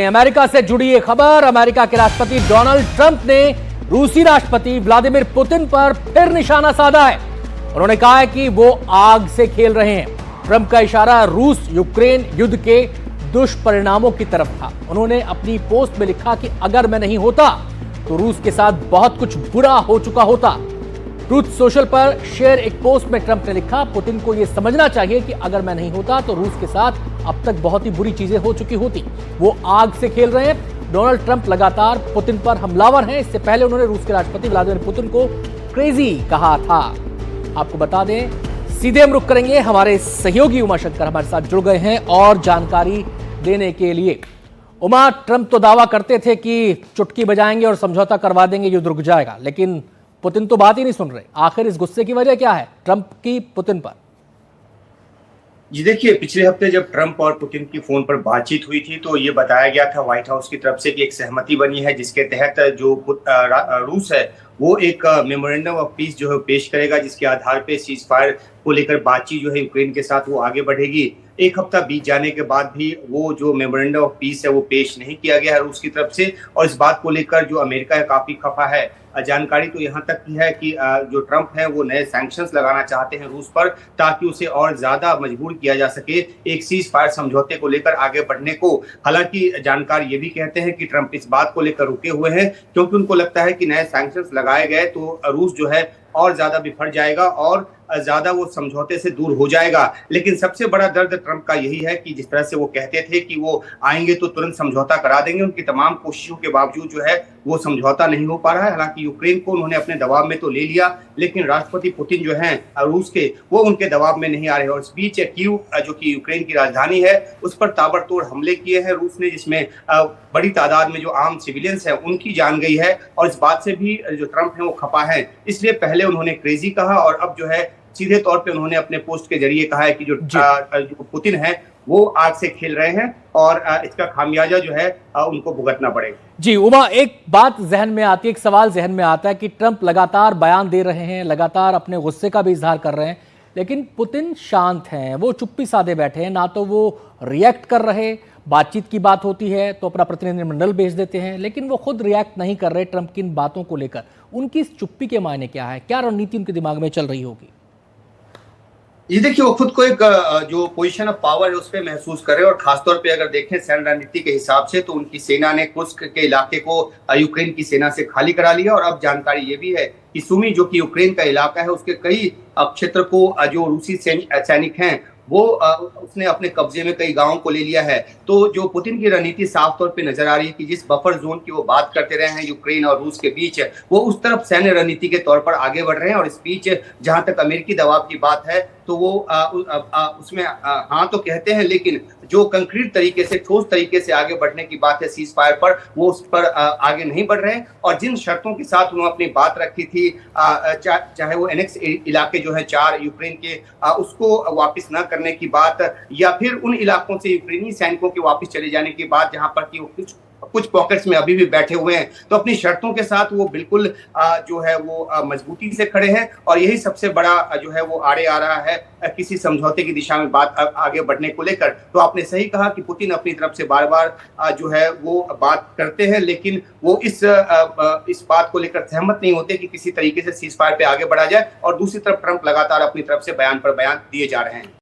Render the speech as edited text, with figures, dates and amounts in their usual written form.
America से जुड़ी एक खबर। अमेरिका के राष्ट्रपति डोनाल्ड ट्रंप ने रूसी राष्ट्रपति व्लादिमीर पुतिन पर फिर निशाना साधा है। उन्होंने कहा है कि वो आग से खेल रहे हैं। ट्रंप का इशारा रूस यूक्रेन युद्ध के दुष्परिणामों की तरफ था। उन्होंने अपनी पोस्ट में लिखा कि अगर मैं नहीं होता तो रूस के साथ बहुत कुछ बुरा हो चुका होता। ट्रूथ सोशल पर शेयर एक पोस्ट में ट्रंप ने लिखा, पुतिन को यह समझना चाहिए कि अगर मैं नहीं होता तो रूस के साथ अब तक बहुत ही बुरी चीजें हो चुकी होती। वो आग से खेल रहे हैं। डोनाल्ड ट्रंप लगातार पुतिन पर हमलावर हैं। इससे पहले उन्होंने रूस के राष्ट्रपति व्लादिमीर पुतिन को क्रेजी कहा था। आपको बता दें, सीधे हम रुख करेंगे। हमारे सहयोगी उमा शंकर हमारे साथ जुड़ गए हैं और जानकारी देने के लिए। उमा, ट्रंप तो दावा करते थे कि चुटकी बजाएंगे और समझौता करवा देंगे, युद्ध रुक जाएगा, लेकिन पुतिन तो बात ही नहीं सुन रहे। आखिर इस गुस्से की वजह क्या है ट्रंप की पुतिन पर? जी देखिए, पिछले हफ्ते जब ट्रंप और पुतिन की फोन पर बातचीत हुई थी तो ये बताया गया था व्हाइट हाउस की तरफ से कि एक सहमति बनी है जिसके तहत जो रूस है वो एक मेमोरेंडम ऑफ पीस जो है पेश करेगा, जिसके आधार पे सीज फायर को लेकर बातचीत जो है यूक्रेन के साथ वो आगे बढ़ेगी। एक हफ्ता बीत जाने के बाद भी वो जो मेमोरेंडम ऑफ पीस है वो पेश नहीं किया गया है रूस की तरफ से, और इस बात को लेकर जो अमेरिका है काफी खफा है। जानकारी तो यहाँ तक की है कि जो ट्रंप है वो नए सैंक्शंस लगाना चाहते हैं रूस पर, ताकि उसे और ज्यादा मजबूर किया जा सके एक सीज फायर समझौते को लेकर आगे बढ़ने को। हालांकि जानकार ये भी कहते हैं कि ट्रंप इस बात को लेकर रुके हुए हैं क्योंकि उनको लगता है कि नए सैंक्शंस लगाए गए तो रूस जो है और ज्यादा बिफर जाएगा और ज्यादा वो समझौते से दूर हो जाएगा। लेकिन सबसे बड़ा दर्द ट्रंप का यही है कि जिस तरह से वो कहते थे कि वो आएंगे तो तुरंत समझौता करा देंगे, उनकी तमाम कोशिशों के बावजूद जो है वो समझौता नहीं हो पा रहा है। हालांकि यूक्रेन को उन्होंने अपने दबाव में तो ले लिया, लेकिन राष्ट्रपति पुतिन जो हैं रूस के, वो उनके दबाव में नहीं आ रहे। और इस बीच कीव जो कि यूक्रेन की राजधानी है उस पर ताबड़तोड़ हमले किए हैं रूस ने, जिसमें बड़ी तादाद में जो आम सिविलियंस हैं उनकी जान गई है। और इस बात से भी जो ट्रंप है वो खफा है। इसलिए पहले उन्होंने क्रेजी कहा और अब जो है सीधे तौर पे उन्होंने अपने पोस्ट के जरिए कहा है कि जो पुतिन है वो आग से खेल रहे हैं और इसका खामियाजा जो है उनको भुगतना पड़ेगा। जी उमा, एक बात जहन में आती है, एक सवाल जहन में आता है कि ट्रंप लगातार बयान दे रहे हैं, लगातार अपने गुस्से का भी इजहार कर रहे हैं, लेकिन पुतिन शांत हैं, वो चुप्पी साधे बैठे हैं, ना तो वो रिएक्ट कर रहे। बातचीत की बात होती है तो अपना प्रतिनिधिमंडल भेज देते हैं, लेकिन वो खुद रिएक्ट नहीं कर रहे ट्रंप की इन बातों को लेकर। उनकी इस चुप्पी के मायने क्या है? क्या रणनीति उनके दिमाग में चल रही होगी? ये देखिए, वो खुद को एक जो पोजीशन ऑफ पावर है उस पर महसूस कर रहे हैं। और खासतौर पे अगर देखें सैन्य रणनीति के हिसाब से तो उनकी सेना ने कुर्स्क के इलाके को यूक्रेन की सेना से खाली करा लिया। और अब जानकारी ये भी है कि सुमी जो कि यूक्रेन का इलाका है उसके कई क्षेत्र को जो रूसी सैनिक हैं वो उसने अपने कब्जे में कई गांवों को ले लिया है। तो जो पुतिन की रणनीति साफ तौर पे नजर आ रही है कि जिस बफर जोन की वो बात करते रहे हैं यूक्रेन और रूस के बीच, वो उस तरफ सैन्य रणनीति के तौर पर आगे बढ़ रहे हैं। और इस बीच जहां तक अमेरिकी दबाव की बात है तो वो उसमें हाँ तो कहते हैं, लेकिन जो कंक्रीट तरीके से ठोस तरीके से आगे बढ़ने की बात है सीज फायर पर, वो उस पर आगे नहीं बढ़ रहे हैं। और जिन शर्तों के साथ उन्होंने अपनी बात रखी थी, चाहे वो एनेक्स इलाके जो है 4 यूक्रेन के, उसको वापस न करने की बात, या फिर उन इलाकों से यूक्रेनी सैनिकों के वापस चले जाने की बात जहां पर कि वो कुछ पॉकेट्स में अभी भी बैठे हुए हैं, तो अपनी शर्तों के साथ वो बिल्कुल जो है वो मजबूती से खड़े हैं। और यही सबसे बड़ा जो है वो आड़े आ रहा है किसी समझौते की दिशा में बात आगे बढ़ने को लेकर। तो आपने सही कहा कि पुतिन अपनी तरफ से बार बार जो है वो बात करते हैं, लेकिन वो इस बात को लेकर सहमत नहीं होते कि किसी तरीके से सीज फायर पे आगे बढ़ा जाए। और दूसरी तरफ ट्रंप लगातार अपनी तरफ से बयान पर बयान दिए जा रहे हैं।